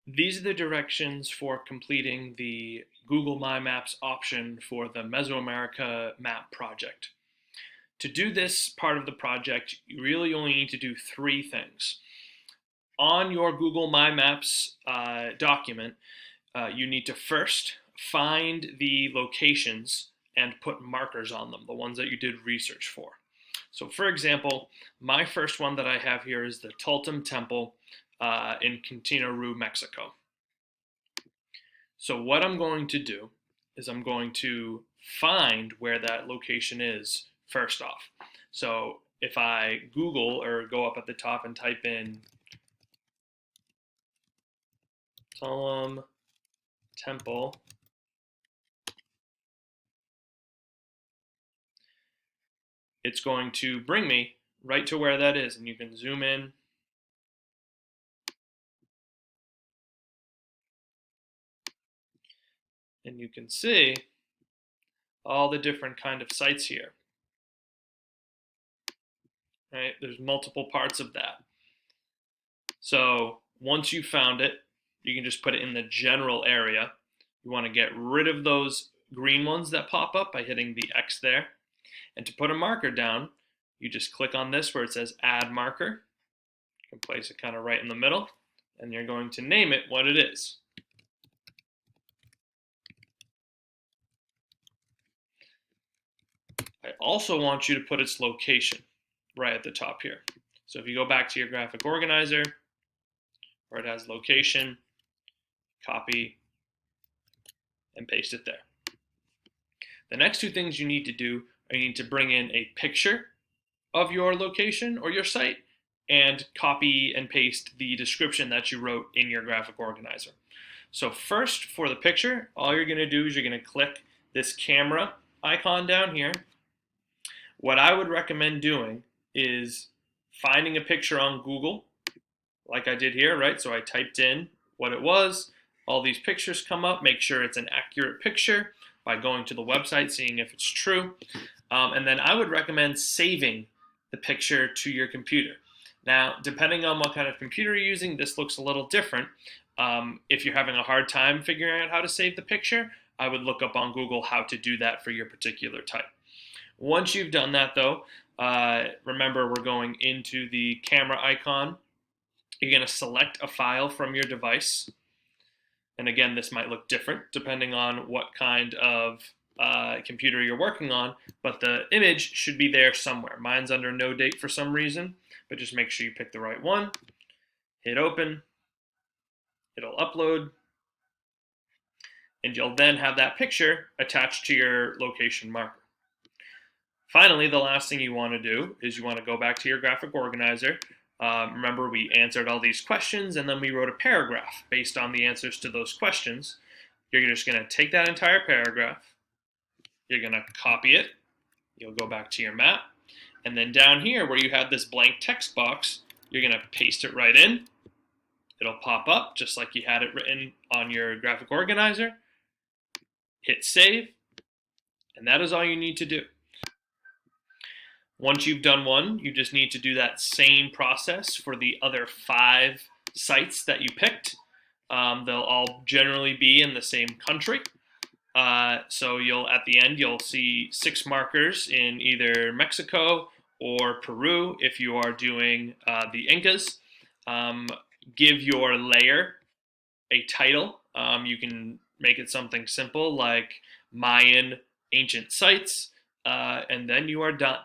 These are the directions for completing the Google My Maps option for the Mesoamerica map project. To do this part of the project, you really only need to do three things. On your Google My Maps document, you need to first find the locations and put markers on them, the ones that you did research for. So for example, my first one that I have here is the Tultum Temple in Quintana Roo, Mexico. So what I'm going to do is I'm going to find where that location is first off. So if I Google or go up at the top and type in Tultum Temple, it's going to bring me right to where that is. And you can zoom in. And you can see all the different kind of sites here. Right? There's multiple parts of that. So once you found it, you can just put it in the general area. You want to get rid of those green ones that pop up by hitting the X there. And to put a marker down, you just click on this where it says add marker. You can place it kind of right in the middle, and you're going to name it what it is. I also want you to put its location right at the top here. So if you go back to your graphic organizer, where it has location, copy, and paste it there. The next two things you need to do are you need to bring in a picture of your location or your site and copy and paste the description that you wrote in your graphic organizer. So first, for the picture, all you're going to do is you're going to click this camera icon down here. What I would recommend doing is finding a picture on Google, like I did here, right? So I typed in what it was. All these pictures come up. Make sure it's an accurate picture by going to the website, seeing if it's true. And then I would recommend saving the picture to your computer. Now, depending on what kind of computer you're using, this looks a little different. If you're having a hard time figuring out how to save the picture, I would look up on Google how to do that for your particular type. Once you've done that, though, remember we're going into the camera icon. You're going to select a file from your device. And again, this might look different depending on what kind of computer you're working on, but the image should be there somewhere. Mine's under no date for some reason, but just make sure you pick the right one. Hit open. It'll upload. And you'll then have that picture attached to your location marker. Finally, the last thing you want to do is you want to go back to your graphic organizer. Remember, we answered all these questions, and then we wrote a paragraph based on the answers to those questions. You're just going to take that entire paragraph. You're going to copy it. You'll go back to your map. And then down here where you have this blank text box, you're going to paste it right in. It'll pop up just like you had it written on your graphic organizer. Hit save. And that is all you need to do. Once you've done one, you just need to do that same process for the other 5 sites that you picked. They'll all generally be in the same country. So at the end, you'll see 6 markers in either Mexico or Peru if you are doing the Incas. Give your layer a title. You can make it something simple like Mayan ancient sites, and then you are done.